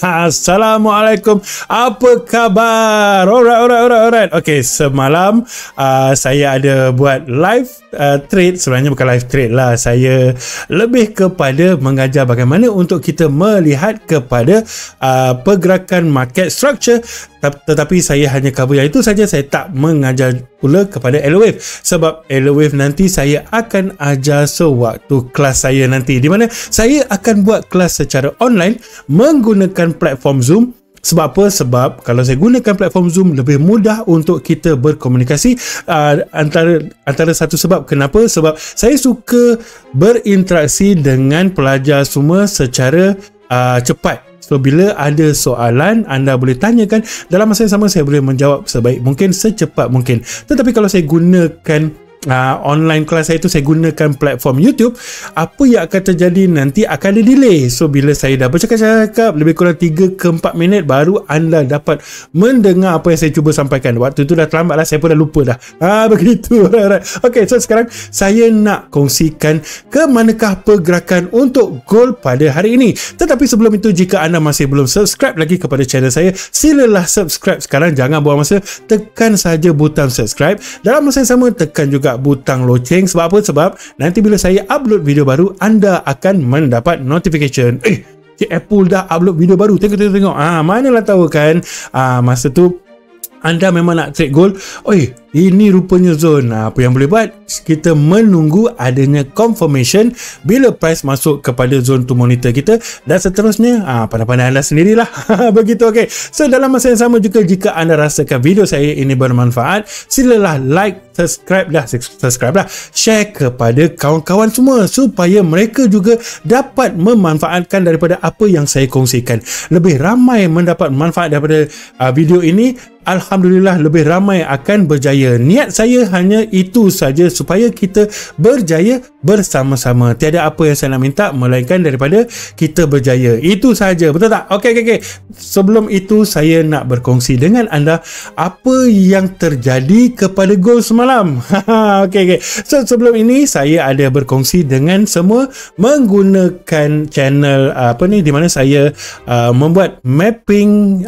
Assalamualaikum. Apa khabar? Alright. Okay, semalam saya ada buat live trade. Sebenarnya bukan live trade lah. Saya lebih kepada mengajar bagaimana untuk kita melihat kepada pergerakan market structure. Tetapi saya hanya cover yang itu saja. Saya tak mengajar pula kepada Elewave. Sebab Elewave nanti saya akan ajar sewaktu kelas saya nanti, di mana saya akan buat kelas secara online menggunakan platform Zoom. Sebab apa? Sebab kalau saya gunakan platform Zoom lebih mudah untuk kita berkomunikasi. Antara satu sebab kenapa? Sebab saya suka berinteraksi dengan pelajar semua secara cepat. So, bila ada soalan, anda boleh tanyakan. Dalam masa yang sama, saya boleh menjawab sebaik mungkin, secepat mungkin. Tetapi kalau saya gunakan online kelas saya itu, saya gunakan platform YouTube, apa yang akan terjadi nanti akan ada delay. So, bila saya dah bercakap-cakap lebih kurang 3 ke 4 minit, baru anda dapat mendengar apa yang saya cuba sampaikan. Waktu itu dah terlambat lah, saya pun dah lupa dah. Begitu. Okay, so sekarang saya nak kongsikan ke manakah pergerakan untuk gold pada hari ini. Tetapi sebelum itu, jika anda masih belum subscribe lagi kepada channel saya, silalah subscribe sekarang. Jangan buang masa, tekan saja butang subscribe. Dalam masa yang sama, tekan juga butang loceng. Sebab apa? Sebab nanti bila saya upload video baru, anda akan mendapat notification. Apple dah upload video baru, tengok. Manalah tahu kan, masa tu anda memang nak trade gold. Ini rupanya zone. Apa yang boleh buat? Kita menunggu adanya confirmation bila price masuk kepada zone to monitor kita, dan seterusnya pandai-pandai anda sendirilah. Begitu. Okay, so dalam masa yang sama juga, jika anda rasakan video saya ini bermanfaat, silalah like, subscribe lah, share kepada kawan-kawan semua supaya mereka juga dapat memanfaatkan daripada apa yang saya kongsikan. Lebih ramai mendapat manfaat daripada video ini, alhamdulillah, lebih ramai akan berjaya. Niat saya hanya itu saja, supaya kita berjaya bersama-sama. Tiada apa yang saya nak minta melainkan daripada kita berjaya. Itu saja, betul tak? Okay. Sebelum itu, saya nak berkongsi dengan anda apa yang terjadi kepada gold semalam. Okay. So, sebelum ini saya ada berkongsi dengan semua menggunakan channel di mana saya membuat mapping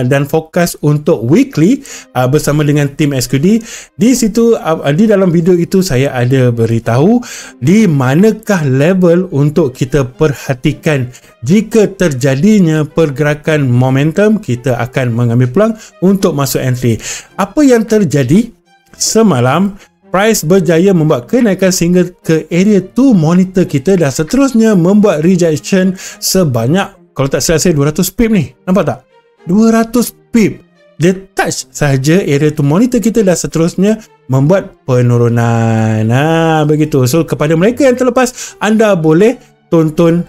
dan fokus untuk weekly bersama dengan tim SQD. Di situ, di dalam video itu, saya ada beritahu di manakah level untuk kita perhatikan. Jika terjadinya pergerakan momentum, kita akan mengambil peluang untuk masuk entry. Apa yang terjadi semalam? Price berjaya membuat kenaikan sehingga ke area 2 monitor kita, dan seterusnya membuat rejection sebanyak, kalau tak salah saya, 200 pip ni. Nampak tak? 200 pip. Dia touch sahaja area tu monitor kita, dan seterusnya membuat penurunan. Begitu. So, kepada mereka yang terlepas, anda boleh tonton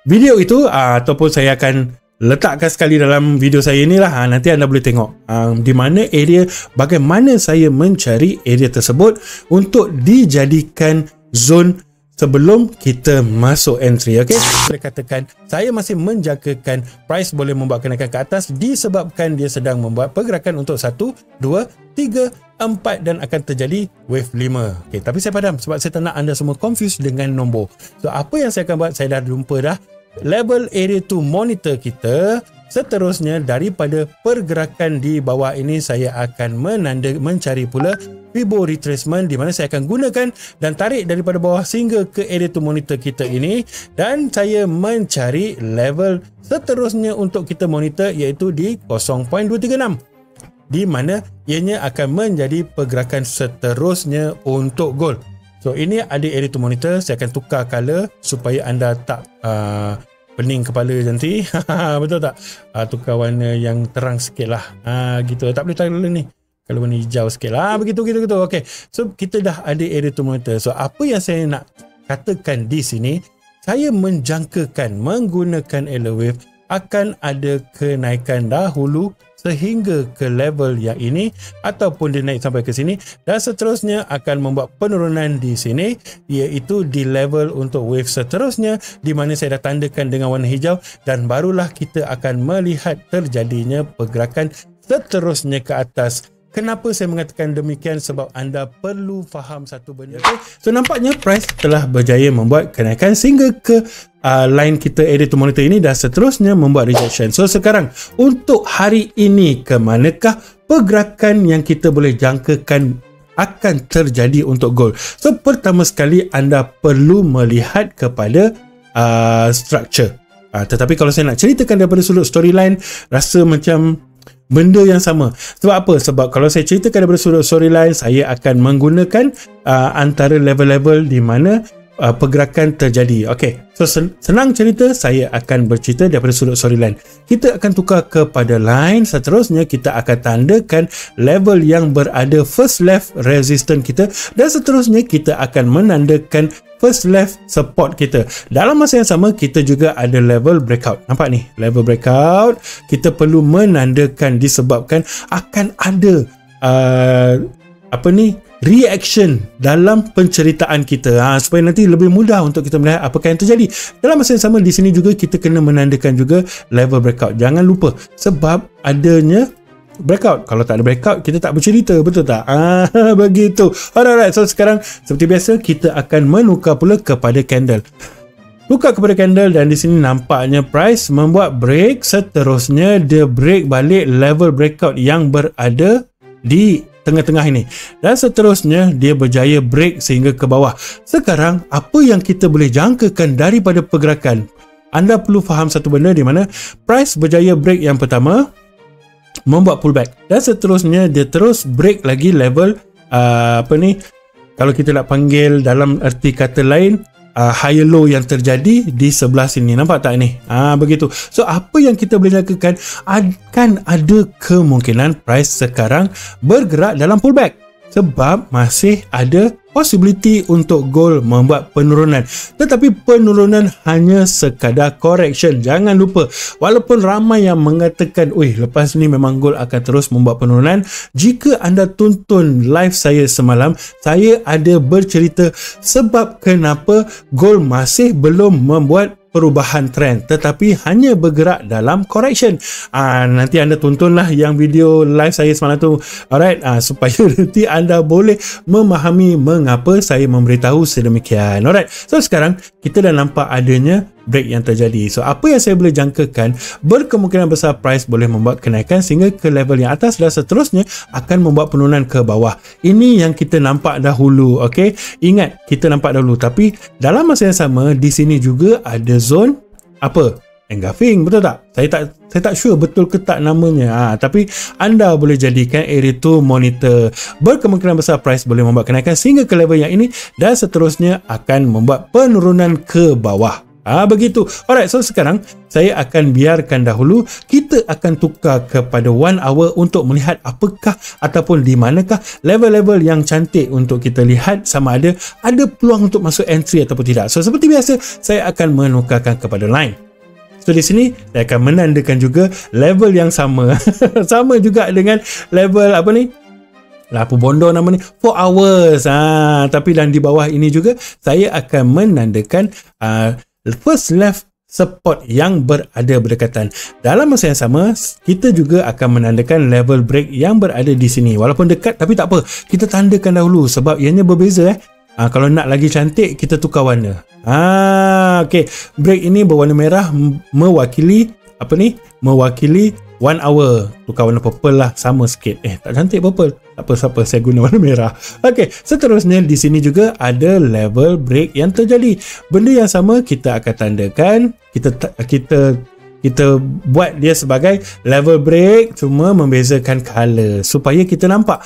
video itu, ataupun saya akan letakkan sekali dalam video saya inilah. Nanti anda boleh tengok di mana area, bagaimana saya mencari area tersebut untuk dijadikan zone sebelum kita masuk entry. Okay, boleh katakan saya masih menjagakan price boleh membuat kenaikan ke atas disebabkan dia sedang membuat pergerakan untuk 1, 2, 3, 4 dan akan terjadi wave 5. Okay, tapi saya padam sebab saya tak nak anda semua confused dengan nombor. So, apa yang saya akan buat, saya dah jumpa dah level area to monitor kita. Seterusnya, daripada pergerakan di bawah ini, saya akan mencari pula Fibo retracement, di mana saya akan gunakan dan tarik daripada bawah sehingga ke area to monitor kita ini, dan saya mencari level seterusnya untuk kita monitor, iaitu di 0.236, di mana ianya akan menjadi pergerakan seterusnya untuk gold. So, ini ada area to monitor. Saya akan tukar color supaya anda tak pening kepala nanti. Betul tak? Tukar warna yang terang sikit lah. Gitu. Tak boleh taruh ni. Kalau warna hijau sikit lah. Begitu. Okay. So, kita dah ada area to monitor. So, apa yang saya nak katakan di sini, saya menjangkakan menggunakan Elewave akan ada kenaikan dahulu sehingga ke level yang ini, ataupun dia naik sampai ke sini, dan seterusnya akan membuat penurunan di sini, iaitu di level untuk wave seterusnya, di mana saya dah tandakan dengan warna hijau, dan barulah kita akan melihat terjadinya pergerakan seterusnya ke atas. Kenapa saya mengatakan demikian? Sebab anda perlu faham satu benda. Okay? So nampaknya price telah berjaya membuat kenaikan sehingga ke line kita area to monitor ini dan seterusnya membuat rejection. So sekarang untuk hari ini, ke manakah pergerakan yang kita boleh jangkakan akan terjadi untuk gold? So pertama sekali anda perlu melihat kepada structure. Tetapi kalau saya nak ceritakan daripada sudut storyline, rasa macam benda yang sama. Sebab apa? Sebab kalau saya ceritakan daripada sudut storyline, saya akan menggunakan antara level-level di mana pergerakan terjadi. Okey, so senang cerita, saya akan bercerita daripada sudut storyline. Kita akan tukar kepada line, seterusnya kita akan tandakan level yang berada first left resistance kita, dan seterusnya kita akan menandakan first left support kita. Dalam masa yang sama, kita juga ada level breakout. Nampak ni, level breakout kita perlu menandakan disebabkan akan ada reaction dalam penceritaan kita, supaya nanti lebih mudah untuk kita melihat apakah yang terjadi. Dalam masa yang sama, di sini juga kita kena menandakan juga level breakout. Jangan lupa, sebab adanya breakout. Kalau tak ada breakout, kita tak bercerita, betul tak? Begitu. Alright, so sekarang seperti biasa kita akan menukar pula kepada candle. Tukar kepada candle, dan di sini nampaknya price membuat break, seterusnya dia break balik level breakout yang berada di tengah-tengah ini, dan seterusnya dia berjaya break sehingga ke bawah. Sekarang apa yang kita boleh jangkakan daripada pergerakan? Anda perlu faham satu benda di mana price berjaya break yang pertama, membuat pullback, dan seterusnya dia terus break lagi level kalau kita nak panggil dalam erti kata lain, higher low yang terjadi di sebelah sini. Nampak tak ni? Begitu. So apa yang kita boleh jangkakan, akan ada kemungkinan price sekarang bergerak dalam pullback, sebab masih ada possibility untuk gold membuat penurunan. Tetapi penurunan hanya sekadar correction. Jangan lupa, walaupun ramai yang mengatakan, lepas ni memang gold akan terus membuat penurunan, jika anda tonton live saya semalam, saya ada bercerita sebab kenapa gold masih belum membuat perubahan trend, tetapi hanya bergerak dalam correction. Nanti anda tontonlah yang video live saya semalam tu, alright, supaya nanti anda boleh memahami mengapa saya memberitahu sedemikian. Alright, so sekarang kita dah nampak adanya break yang terjadi. So apa yang saya boleh jangkakan, berkemungkinan besar price boleh membuat kenaikan sehingga ke level yang atas, dan seterusnya akan membuat penurunan ke bawah. Ini yang kita nampak dahulu. Okey, ingat kita nampak dahulu, tapi dalam masa yang sama di sini juga ada zone engulfing, betul tak? Saya tak sure betul ke tak namanya. Tapi anda boleh jadikan area to monitor. Berkemungkinan besar price boleh membuat kenaikan sehingga ke level yang ini, dan seterusnya akan membuat penurunan ke bawah. Begitu. Alright, so sekarang saya akan biarkan dahulu. Kita akan tukar kepada 1 hour untuk melihat apakah ataupun di manakah level-level yang cantik untuk kita lihat sama ada peluang untuk masuk entry ataupun tidak. So seperti biasa, saya akan menukarkan kepada line. So di sini saya akan menandakan juga level yang sama. Sama juga dengan level apa bondo nama ni, 4 hours. Tapi dan di bawah ini juga saya akan menandakan first left support yang berada berdekatan. Dalam masa yang sama, kita juga akan menandakan level break yang berada di sini. Walaupun dekat, tapi tak apa, kita tandakan dahulu sebab ianya berbeza. Kalau nak lagi cantik, kita tukar warna. Okay, break ini berwarna merah, mewakili mewakili 1 hour. Tukar warna purple lah, sama sikit. Tak cantik purple. Tak apa, saya guna warna merah. Okey, seterusnya di sini juga ada level break yang terjadi. Benda yang sama kita akan tandakan. Kita buat dia sebagai level break, cuma membezakan color supaya kita nampak,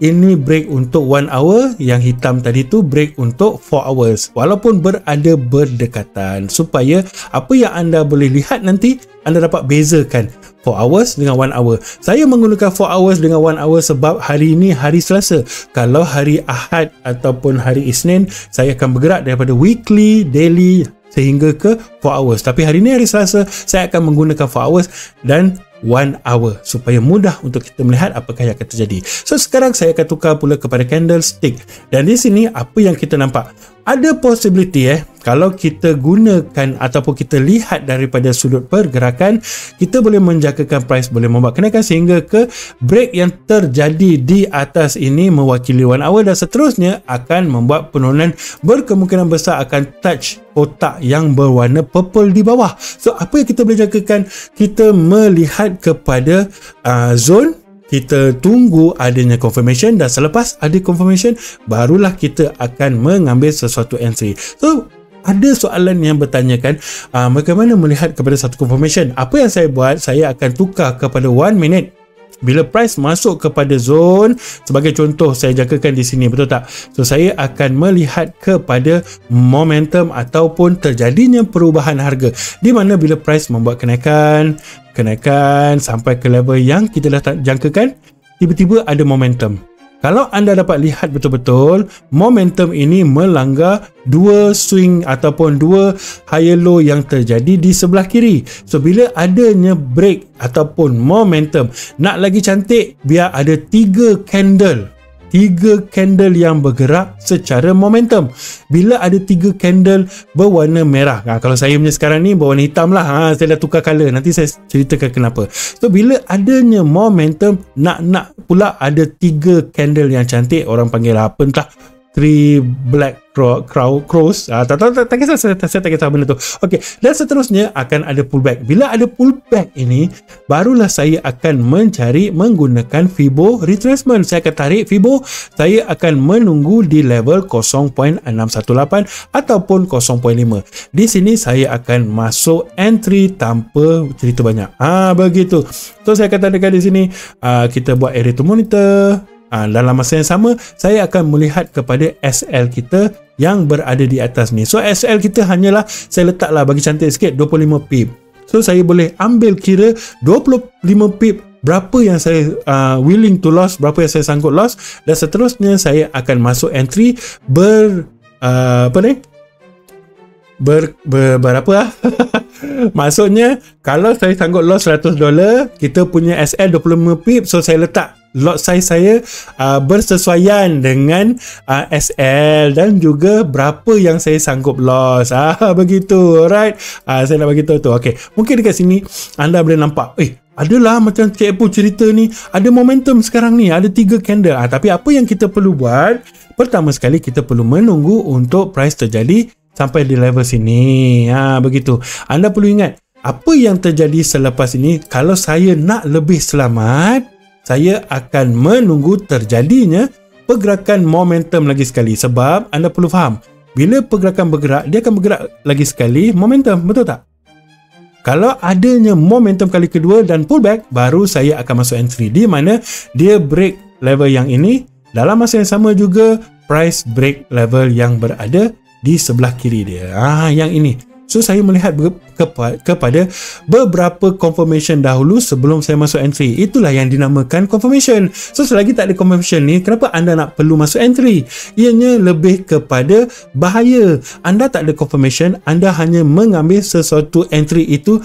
ini break untuk 1 hour, yang hitam tadi tu break untuk 4 hours, walaupun berada berdekatan, supaya apa yang anda boleh lihat nanti anda dapat bezakan 4 hours dengan 1 hour. Saya menggunakan 4 hours dengan 1 hour sebab hari ini hari Selasa. Kalau hari Ahad ataupun hari Isnin, saya akan bergerak daripada weekly, daily sehingga ke 4 hours. Tapi hari ini hari Selasa, saya akan menggunakan 4 hours dan 1 hour supaya mudah untuk kita melihat apakah yang akan terjadi. So sekarang saya akan tukar pula kepada candlestick, dan di sini apa yang kita nampak, Ada possibility kalau kita gunakan ataupun kita lihat daripada sudut pergerakan, kita boleh menjangkakan price boleh membuat kenaikan sehingga ke break yang terjadi di atas ini mewakili 1 hour dan seterusnya akan membuat penurunan berkemungkinan besar akan touch kotak yang berwarna purple di bawah. So apa yang kita boleh jangkakan? Kita melihat kepada zone, kita tunggu adanya confirmation dan selepas ada confirmation barulah kita akan mengambil sesuatu entry. So ada soalan yang bertanyakan bagaimana melihat kepada satu confirmation. Apa yang saya buat, saya akan tukar kepada 1 minute. Bila price masuk kepada zone, sebagai contoh saya jangkakan di sini, betul tak? So saya akan melihat kepada momentum ataupun terjadinya perubahan harga, di mana bila price membuat kenaikan sampai ke level yang kita dah jangkakan, tiba-tiba ada momentum. Kalau anda dapat lihat betul-betul, momentum ini melanggar 2 swing ataupun 2 higher low yang terjadi di sebelah kiri. So bila adanya break ataupun momentum, nak lagi cantik, biar ada 3 candle yang bergerak secara momentum. Bila ada 3 candle berwarna merah, kalau saya punya sekarang ni berwarna hitam lah, saya dah tukar color, nanti saya ceritakan kenapa. So bila adanya momentum, nak pula ada 3 candle yang cantik, orang panggil apa entah, 3 black crows, tak kisah, saya tak kisah benda tu. Okey, dan seterusnya akan ada pullback. Bila ada pullback ini, barulah saya akan mencari menggunakan Fibo retracement. Saya akan tarik Fibo, saya akan menunggu di level 0.618 ataupun 0.5. Di sini saya akan masuk entry tanpa cerita banyak. Begitu. So saya akan tandakan di sini, kita buat area to monitor. Dalam masa yang sama, saya akan melihat kepada SL kita yang berada di atas ni. So SL kita hanyalah, saya letaklah bagi cantik sikit, 25 pip. So saya boleh ambil kira 25 pip berapa yang saya willing to loss, berapa yang saya sanggup loss, dan seterusnya saya akan masuk entry berapa maksudnya kalau saya sanggup loss $100, kita punya SL 25 pip, so saya letak lot size saya bersesuaian dengan SL dan juga berapa yang saya sanggup loss. Begitu, alright. Saya nak bagi tahu tu. Okey, mungkin dekat sini anda boleh nampak, adalah macam Cik Apple cerita ni, ada momentum sekarang ni, ada 3 candle. Tapi apa yang kita perlu buat, pertama sekali kita perlu menunggu untuk price terjadi sampai di level sini. Begitu. Anda perlu ingat, apa yang terjadi selepas ini, kalau saya nak lebih selamat, saya akan menunggu terjadinya pergerakan momentum lagi sekali. Sebab anda perlu faham, bila pergerakan bergerak, dia akan bergerak lagi sekali momentum, betul tak? Kalau adanya momentum kali kedua dan pullback, baru saya akan masuk entry, di mana dia break level yang ini, dalam masa yang sama juga price break level yang berada di sebelah kiri dia, yang ini. So saya melihat kepada beberapa confirmation dahulu sebelum saya masuk entry. Itulah yang dinamakan confirmation. So selagi tak ada confirmation ni, kenapa anda nak perlu masuk entry? Ianya lebih kepada bahaya. Anda tak ada confirmation, anda hanya mengambil sesuatu entry itu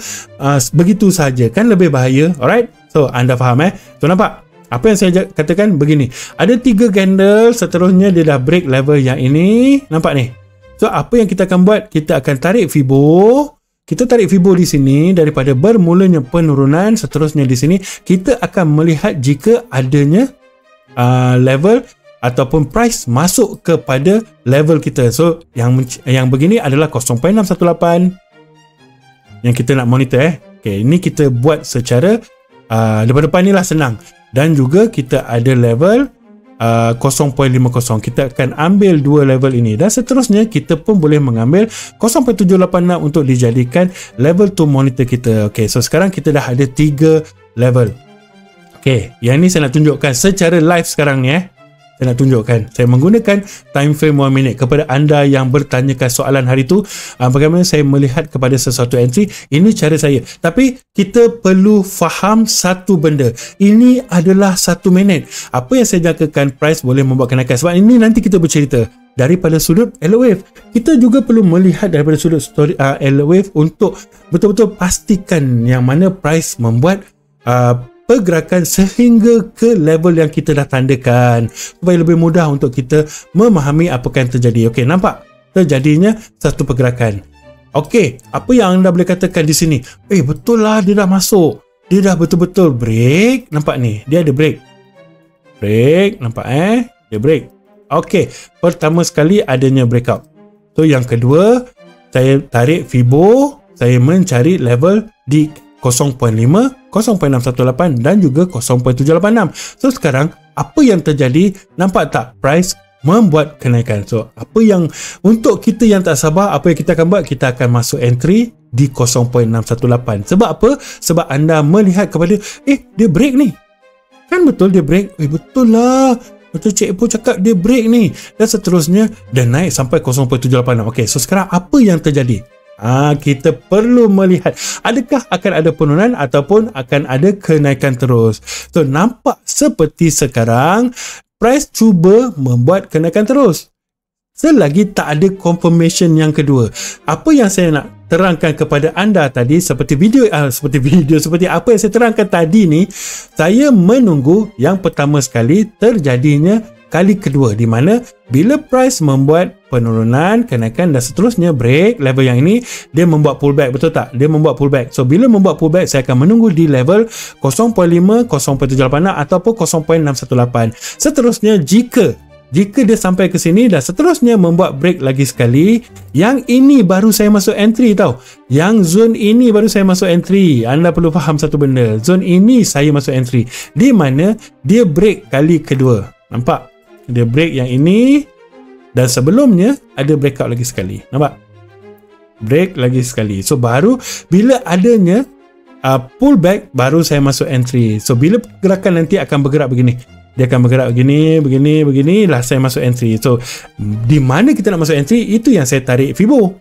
begitu saja, kan lebih bahaya. Alright, so anda faham So nampak apa yang saya katakan begini, ada 3 candle, seterusnya dia dah break level yang ini, nampak ni. So apa yang kita akan buat, kita akan tarik Fibo. Kita tarik Fibo di sini daripada bermulanya penurunan, seterusnya di sini kita akan melihat jika adanya level ataupun price masuk kepada level kita. So yang begini adalah 0.618 yang kita nak monitor. Okay, ini kita buat secara depan-depan ni lah, senang. Dan juga kita ada level 0.50. Kita akan ambil 2 level ini dan seterusnya kita pun boleh mengambil 0.786 untuk dijadikan level to monitor kita. Ok, so sekarang kita dah ada 3 level. Ok, yang ni saya nak tunjukkan secara live sekarang ni. Saya nak tunjukkan, saya menggunakan time frame 1 minute. Kepada anda yang bertanyakan soalan hari tu, bagaimana saya melihat kepada sesuatu entry, ini cara saya. Tapi kita perlu faham satu benda, ini adalah 1 minit. Apa yang saya jangkakan price boleh membuat kenaikan, sebab ini nanti kita bercerita daripada sudut Elliott Wave. Kita juga perlu melihat daripada sudut Elliott Wave untuk betul-betul pastikan yang mana price membuat pergerakan sehingga ke level yang kita dah tandakan, supaya lebih mudah untuk kita memahami apakah yang terjadi. Okey, nampak? terjadinya satu pergerakan. Okey, apa yang anda boleh katakan di sini? Betul lah, dia dah masuk. Dia dah betul-betul break. Nampak ni, dia ada break. Break, nampak dia break. Okey, pertama sekali adanya breakout. So yang kedua, saya tarik Fibo, saya mencari level di 0.5, 0.618 dan juga 0.786. So sekarang apa yang terjadi? Nampak tak price membuat kenaikan. So apa yang untuk kita yang tak sabar, apa yang kita akan buat? Kita akan masuk entry di 0.618. Sebab apa? Sebab anda melihat kepada dia break ni. Kan betul dia break. Betul lah. Betul Cik Ipoh cakap dia break ni. Dan seterusnya dia naik sampai 0.786. Okey, so sekarang apa yang terjadi? Kita perlu melihat adakah akan ada penurunan ataupun akan ada kenaikan terus. So nampak seperti sekarang price cuba membuat kenaikan terus selagi tak ada confirmation yang kedua. Apa yang saya nak terangkan kepada anda tadi seperti apa yang saya terangkan tadi ni, saya menunggu yang pertama sekali terjadinya kali kedua, di mana bila price membuat penurunan, kenaikan dan seterusnya break level yang ini, dia membuat pullback, betul tak? Dia membuat pullback. So bila membuat pullback, saya akan menunggu di level 0.5, 0.786 ataupun 0.618. Seterusnya jika dia sampai ke sini dan seterusnya membuat break lagi sekali, yang ini baru saya masuk entry tau. Yang zone ini baru saya masuk entry. Anda perlu faham satu benda. Zone ini saya masuk entry, di mana dia break kali kedua. Nampak? Dia break yang ini dan sebelumnya ada breakout lagi sekali. Nampak? Break lagi sekali. So baru bila adanya pullback, baru saya masuk entry. So bila gerakan nanti akan bergerak begini, dia akan bergerak begini lah saya masuk entry. So di mana kita nak masuk entry, itu yang saya tarik Fibo.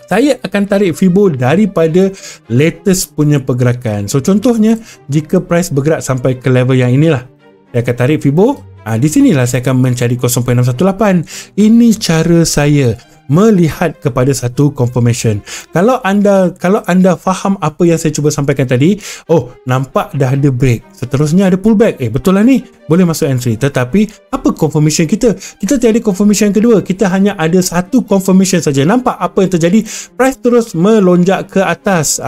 Saya akan tarik Fibo daripada latest punya pergerakan. So contohnya jika price bergerak sampai ke level yang inilah, saya akan tarik Fibo. Di sinilah saya akan mencari 0.618. Ini cara saya melihat kepada satu confirmation. Kalau anda faham apa yang saya cuba sampaikan tadi, nampak dah ada break, seterusnya ada pullback, betul lah ni, boleh masuk entry. Tetapi apa confirmation kita? Kita tiada confirmation kedua, kita hanya ada satu confirmation saja. Nampak apa yang terjadi? Price terus melonjak ke atas.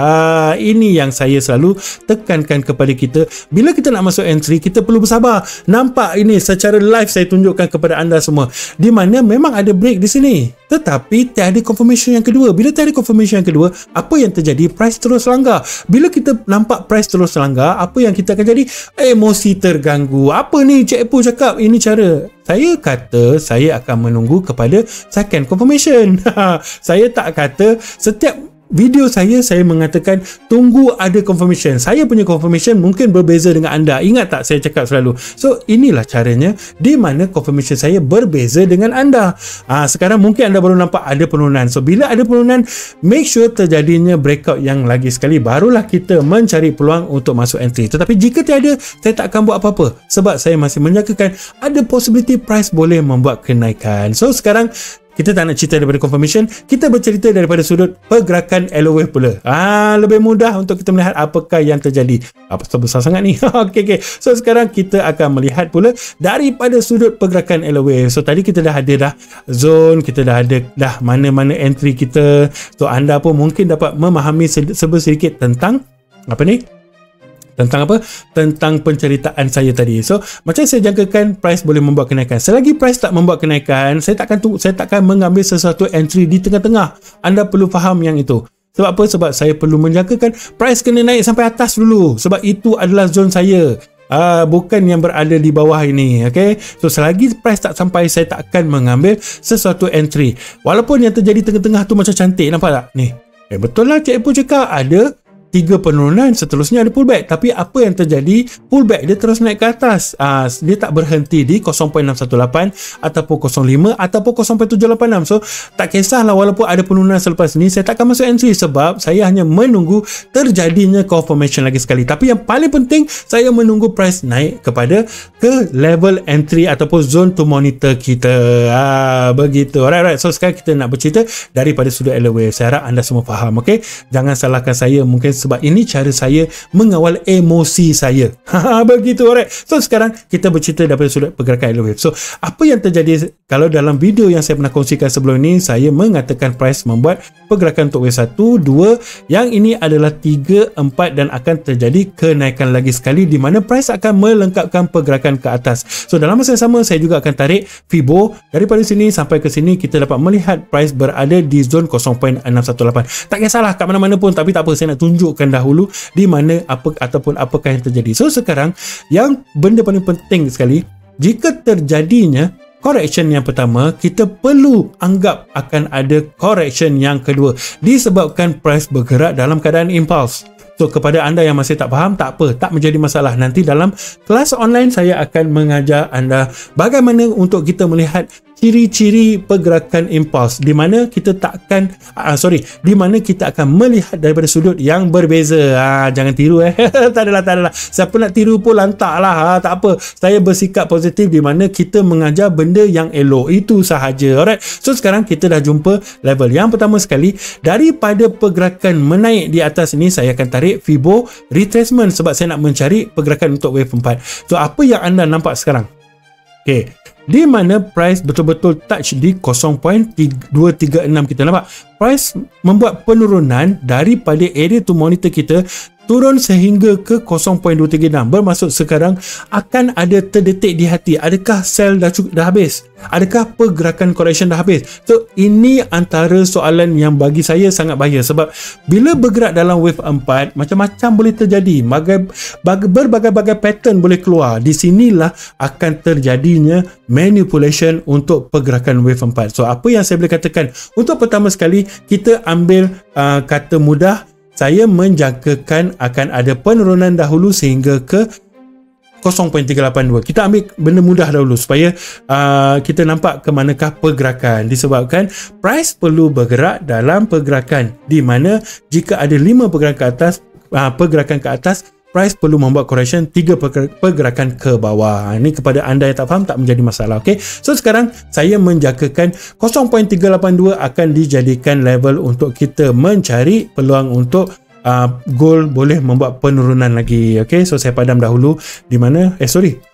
Ini yang saya selalu tekankan kepada kita. Bila kita nak masuk entry, kita perlu bersabar. Nampak ini secara live saya tunjukkan kepada anda semua, di mana memang ada break di sini, tetapi tiada confirmation yang kedua. Bila tiada confirmation yang kedua, apa yang terjadi? Price terus langgar. Bila kita nampak price terus langgar, apa yang kita akan jadi? Emosi terganggu. Apa ni Cik Ipoh cakap? Ini cara. Saya kata saya akan menunggu kepada second confirmation. Saya tak kata setiap video saya mengatakan tunggu ada confirmation. Saya punya confirmation mungkin berbeza dengan anda. Ingat tak saya cakap selalu? So inilah caranya di mana confirmation saya berbeza dengan anda. Sekarang mungkin anda baru nampak ada penurunan. So bila ada penurunan, make sure terjadinya breakout yang lagi sekali, barulah kita mencari peluang untuk masuk entry. Tetapi jika tiada, saya tak akan buat apa-apa, sebab saya masih menjagakan ada possibility price boleh membuat kenaikan. So sekarang kita tak nak cerita daripada confirmation, kita bercerita daripada sudut pergerakan LOA pula. Lebih mudah untuk kita melihat apakah yang terjadi. Apa besar sangat ni? Okay. So sekarang kita akan melihat pula daripada sudut pergerakan LOA. So tadi kita dah ada zone, kita dah ada mana-mana entry kita. So anda pun mungkin dapat memahami sedikit tentang apa ni? Tentang apa? Tentang penceritaan saya tadi. So macam saya jangkakan price boleh membuat kenaikan. Selagi price tak membuat kenaikan, saya takkan mengambil sesuatu entry di tengah-tengah. Anda perlu faham yang itu. Sebab apa? Sebab saya perlu menjangkakan price kena naik sampai atas dulu. Sebab itu adalah zone saya. Bukan yang berada di bawah ini. Okay? So selagi price tak sampai, saya tak akan mengambil sesuatu entry. Walaupun yang terjadi tengah-tengah tu macam cantik. Nampak tak? Ni. Betul lah Cik Ipoh cakap ada 3 penurunan, seterusnya ada pullback. Tapi apa yang terjadi? Pullback dia terus naik ke atas. Dia tak berhenti di 0.618 ataupun 0.5 ataupun 0.786. So tak kisahlah walaupun ada penurunan selepas ni, saya tak akan masuk entry sebab saya hanya menunggu terjadinya confirmation lagi sekali. Tapi yang paling penting, saya menunggu price naik kepada ke level entry ataupun zone to monitor kita. Begitu. Alright. So sekarang kita nak bercerita daripada sudut LOA. Saya harap anda semua faham. Okay? Jangan salahkan saya, mungkin sebab ini cara saya mengawal emosi saya. Begitu, alright. So sekarang kita bercerita daripada sudut pergerakan Elliott Wave. So apa yang terjadi kalau dalam video yang saya pernah kongsikan sebelum ini, saya mengatakan price membuat pergerakan untuk wave 1, 2, yang ini adalah 3, 4 dan akan terjadi kenaikan lagi sekali di mana price akan melengkapkan pergerakan ke atas. So dalam masa yang sama saya juga akan tarik Fibo daripada sini sampai ke sini, kita dapat melihat price berada di zon 0.618. Tak kisahlah kat mana-mana pun, tapi tak apa, saya nak tunjukkan dahulu di mana apa ataupun apakah yang terjadi. So sekarang yang benda paling penting sekali, jika terjadinya correction yang pertama, kita perlu anggap akan ada correction yang kedua disebabkan price bergerak dalam keadaan impulse. So kepada anda yang masih tak faham, tak apa, tak menjadi masalah. Nanti dalam kelas online saya akan mengajar anda bagaimana untuk kita melihat ciri-ciri pergerakan impuls di mana kita takkan di mana kita akan melihat daripada sudut yang berbeza. Jangan tiru tak adalah. Siapa nak tiru pun lantaklah. Tak apa. Saya bersikap positif di mana kita mengajar benda yang elok. Itu sahaja. Alright. So sekarang kita dah jumpa level yang pertama sekali. Daripada pergerakan menaik di atas ini, saya akan tarik Fibo retracement sebab saya nak mencari pergerakan untuk wave 4. So apa yang anda nampak sekarang? Okay, di mana price betul-betul touch di 0.236. Kita nampak price membuat penurunan daripada area to monitor kita turun sehingga ke 0.236. Bermaksud sekarang akan ada terdetik di hati, adakah sell dah habis? Adakah pergerakan correction dah habis? So ini antara soalan yang bagi saya sangat bahaya, sebab bila bergerak dalam wave 4, macam-macam boleh terjadi, berbagai-bagai pattern boleh keluar. Di sinilah akan terjadinya manipulation untuk pergerakan wave 4. So apa yang saya boleh katakan, untuk pertama sekali kita ambil kata mudah, saya menjangkakan akan ada penurunan dahulu sehingga ke 0.382. Kita ambil benda mudah dahulu supaya kita nampak ke manakah pergerakan, disebabkan price perlu bergerak dalam pergerakan di mana jika ada 5 pergerakan ke atas, price perlu membuat correction 3 pergerakan ke bawah. Ini kepada anda yang tak faham tak menjadi masalah. Okay, so sekarang saya menjangkakan 0.382 akan dijadikan level untuk kita mencari peluang untuk gold boleh membuat penurunan lagi. Okay, so saya padam dahulu di mana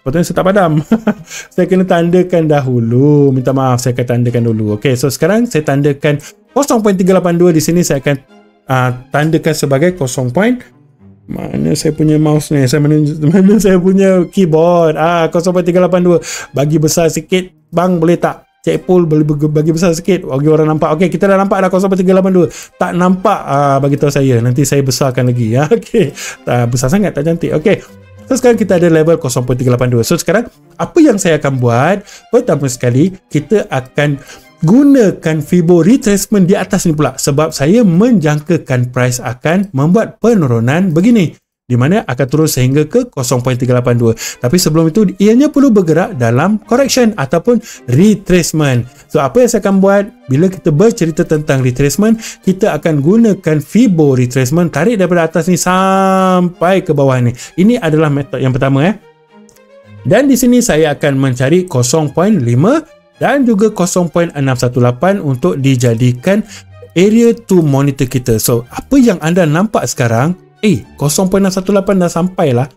patutnya saya tak padam. Saya kena tandakan dahulu, minta maaf, saya akan tandakan dulu. Okay, so sekarang saya tandakan 0.382 di sini, saya akan tandakan sebagai 0. Mana saya punya mouse ni? Mana saya punya keyboard? 0.382. Bagi besar sikit bang, boleh tak? Cek Paul boleh bagi besar sikit bagi orang nampak. Okey, kita dah nampak dah 0.382. Tak nampak, bagi tahu saya. Nanti saya besarkan lagi. Okey. Besar sangat tak cantik. Okey. So sekarang kita ada level 0.382. So sekarang apa yang saya akan buat? Pertama sekali kita akan gunakan Fibo retracement di atas ni pula, sebab saya menjangkakan price akan membuat penurunan begini, di mana akan turun sehingga ke 0.382. Tapi sebelum itu ianya perlu bergerak dalam correction ataupun retracement. So apa yang saya akan buat bila kita bercerita tentang retracement, kita akan gunakan Fibo retracement, tarik daripada atas ni sampai ke bawah ni. Ini adalah metode yang pertama Dan di sini saya akan mencari 0.5 dan juga 0.618 untuk dijadikan area to monitor kita. So apa yang anda nampak sekarang, 0.618 dah sampai lah.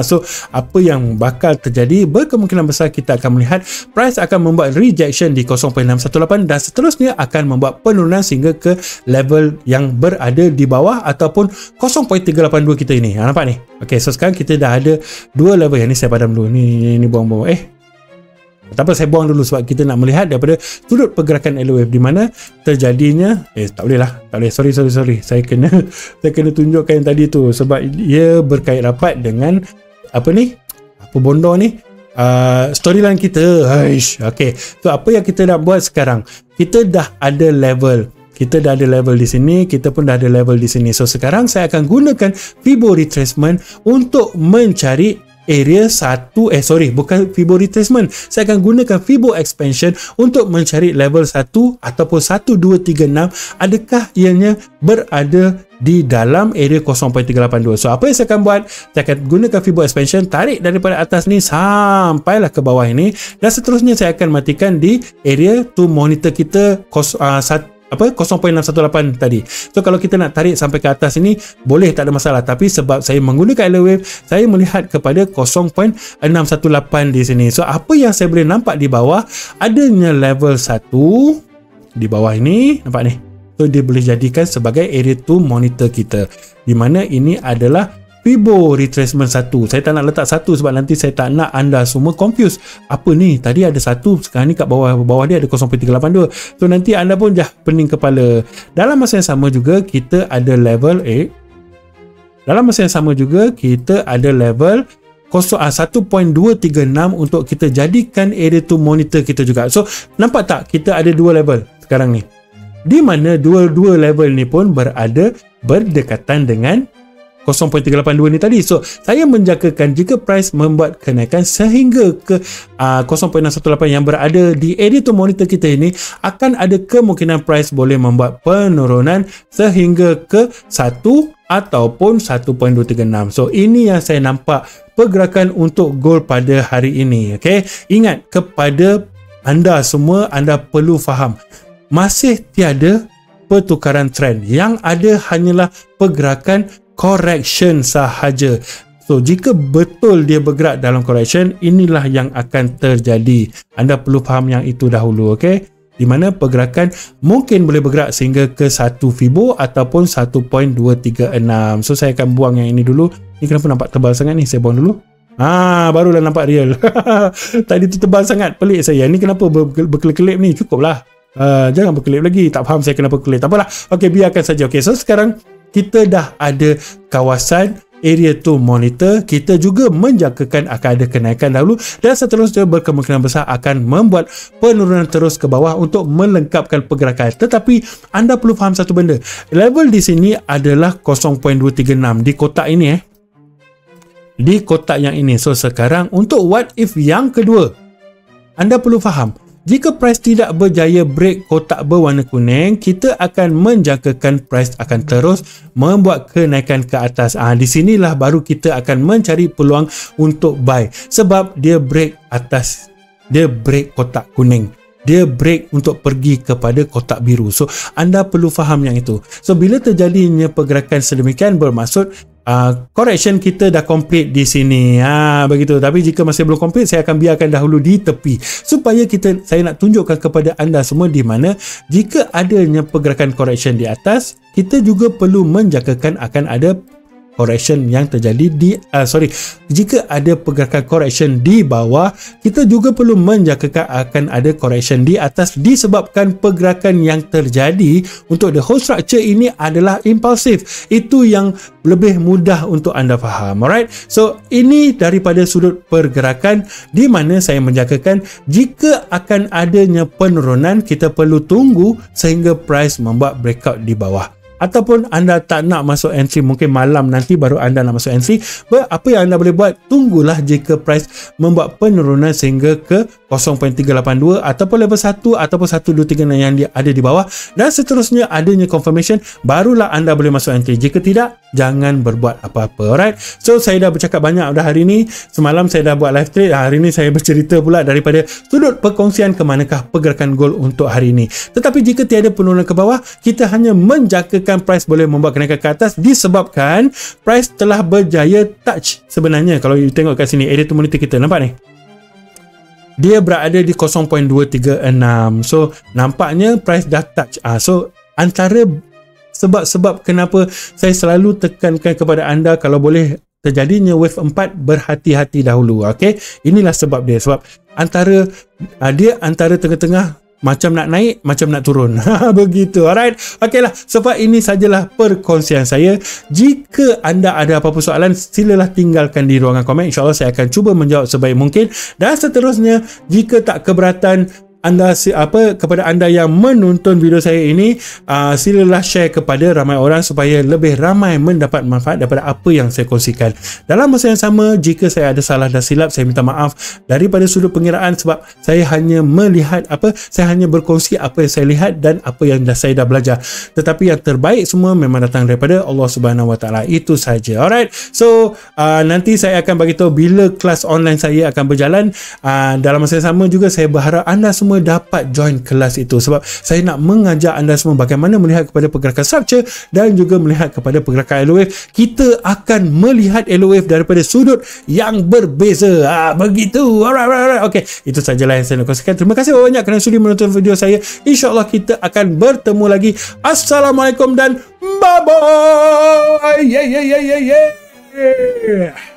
So apa yang bakal terjadi, berkemungkinan besar kita akan melihat price akan membuat rejection di 0.618 dan seterusnya akan membuat penurunan sehingga ke level yang berada di bawah ataupun 0.382 kita ini. Nampak ni? Okay, so sekarang kita dah ada 2 level. Yang ni saya padam dulu. Ni buang-buang. Tak apa, saya buang dulu sebab kita nak melihat daripada sudut pergerakan Elliott Wave di mana terjadinya. Tak boleh. Sorry. Saya kena tunjukkan yang tadi tu sebab ia berkait rapat dengan apa bondo ni, storyline kita. Okay, so apa yang kita nak buat sekarang, kita dah ada level. Kita dah ada level di sini, kita pun dah ada level di sini. So sekarang saya akan gunakan Fibo retracement untuk mencari area 1, bukan Fibo retracement. Saya akan gunakan Fibo expansion untuk mencari level 1 ataupun 1236. Adakah ianya berada di dalam area 0.382. So apa yang saya akan buat, saya akan gunakan Fibo expansion, tarik daripada atas ni sampailah ke bawah ini, dan seterusnya saya akan matikan di area to monitor kita 0.618 tadi. So kalau kita nak tarik sampai ke atas ini boleh, tak ada masalah, tapi sebab saya menggunakan Airwave, saya melihat kepada 0.618 di sini. So apa yang saya boleh nampak di bawah, adanya level 1 di bawah ini, nampak ni. So dia boleh jadikan sebagai area 2 monitor kita, di mana ini adalah Fibo retracement 1. Saya tak nak letak 1 sebab nanti saya tak nak anda semua confuse. Apa ni? Tadi ada 1, sekarang ni kat bawah dia ada 0.382. So nanti anda pun dah pening kepala. Dalam masa yang sama juga kita ada level 1.236 untuk kita jadikan area 2 monitor kita juga. So nampak tak, kita ada 2 level sekarang ni, di mana dua-dua level ni pun berada berdekatan dengan 0.382 ni tadi. So saya menjangkakan jika price membuat kenaikan sehingga ke 0.618 yang berada di area 2 monitor kita ini, akan ada kemungkinan price boleh membuat penurunan sehingga ke 1 ataupun 1.236. So ini yang saya nampak pergerakan untuk gold pada hari ini. Okay, ingat kepada anda semua, anda perlu faham masih tiada pertukaran trend, yang ada hanyalah pergerakan correction sahaja. So jika betul dia bergerak dalam correction, inilah yang akan terjadi. Anda perlu faham yang itu dahulu, okey? Di mana pergerakan mungkin boleh bergerak sehingga ke 1 Fibo ataupun 1.236. So saya akan buang yang ini dulu. Ni kenapa nampak tebal sangat ni? Saya buang dulu. Barulah nampak real. Tadi tu tebal sangat, pelik saya. Ni kenapa berkelip-kelip ni? Cukuplah. Jangan berkelip lagi. Tak faham saya kenapa kelip. Tak apalah. Okey, biarkan saja. Okey, so sekarang kita dah ada kawasan area 2 monitor. Kita juga menjangkakan akan ada kenaikan dahulu dan seterusnya berkemungkinan besar akan membuat penurunan terus ke bawah untuk melengkapkan pergerakan. Tetapi anda perlu faham satu benda. Level di sini adalah 0.236 di kotak ini, di kotak yang ini. So sekarang untuk what if yang kedua, anda perlu faham, jika price tidak berjaya break kotak berwarna kuning, kita akan menjangkakan price akan terus membuat kenaikan ke atas. Di sinilah baru kita akan mencari peluang untuk buy, sebab dia break atas, dia break kotak kuning, dia break untuk pergi kepada kotak biru. So anda perlu faham yang itu. So bila terjadinya pergerakan sedemikian, bermaksud correction kita dah complete di sini. Begitu. Tapi jika masih belum complete, saya akan biarkan dahulu di tepi supaya saya nak tunjukkan kepada anda semua di mana jika adanya pergerakan correction di atas, kita juga perlu menjangkakan akan ada correction yang terjadi di jika ada pergerakan correction di bawah, kita juga perlu menjangkakan akan ada correction di atas, disebabkan pergerakan yang terjadi untuk the whole structure ini adalah impulsif. Itu yang lebih mudah untuk anda faham. Alright, so ini daripada sudut pergerakan, di mana saya menjangkakan jika akan adanya penurunan, kita perlu tunggu sehingga price membuat breakout di bawah. Ataupun anda tak nak masuk entry, mungkin malam nanti baru anda nak masuk entry, apa yang anda boleh buat, tunggulah jika price membuat penurunan sehingga ke 0.382 ataupun level 1 ataupun 1.236 yang ada di bawah, dan seterusnya adanya confirmation, barulah anda boleh masuk entry. Jika tidak, jangan berbuat apa-apa. Alright, so saya dah bercakap banyak dah hari ni. Semalam saya dah buat live trade, hari ni saya bercerita pula daripada sudut perkongsian ke manakah pergerakan gold untuk hari ini. Tetapi jika tiada penurunan ke bawah, kita hanya menjangkakan price boleh membuat kenaikan ke atas, disebabkan price telah berjaya touch. Sebenarnya kalau you tengok kat sini area 2 monitor kita, nampak ni, dia berada di 0.236. So nampaknya price dah touch. So antara sebab-sebab kenapa saya selalu tekankan kepada anda, kalau boleh terjadinya wave 4, berhati-hati dahulu. Okay, inilah sebab dia. Sebab dia antara tengah-tengah, macam nak naik, macam nak turun. Begitu. Alright. Okey lah. Sebab ini sajalah perkongsian saya. Jika anda ada apa-apa soalan, silalah tinggalkan di ruangan komen. InsyaAllah saya akan cuba menjawab sebaik mungkin. Dan seterusnya, jika tak keberatan anda kepada anda yang menonton video saya ini, silalah share kepada ramai orang supaya lebih ramai mendapat manfaat daripada apa yang saya kongsikan. Dalam masa yang sama, jika saya ada salah dan silap, saya minta maaf daripada sudut pengiraan, sebab saya hanya melihat saya hanya berkongsi apa yang saya lihat dan apa yang saya dah belajar. Tetapi yang terbaik semua memang datang daripada Allah Subhanahu Wa Taala. Itu saja. Alright. So nanti saya akan bagi tahu bila kelas online saya akan berjalan. Dalam masa yang sama juga, saya berharap anda semua sama-sama dapat join kelas itu, sebab saya nak mengajar anda semua bagaimana melihat kepada pergerakan structure dan juga melihat kepada pergerakan Elliott wave. Kita akan melihat Elliott wave daripada sudut yang berbeza. Begitu. Alright. Okay, itu sajalah yang saya nak kongsikan. Terima kasih banyak kerana sudi menonton video saya. InsyaAllah kita akan bertemu lagi. Assalamualaikum dan bye-bye. Yeah.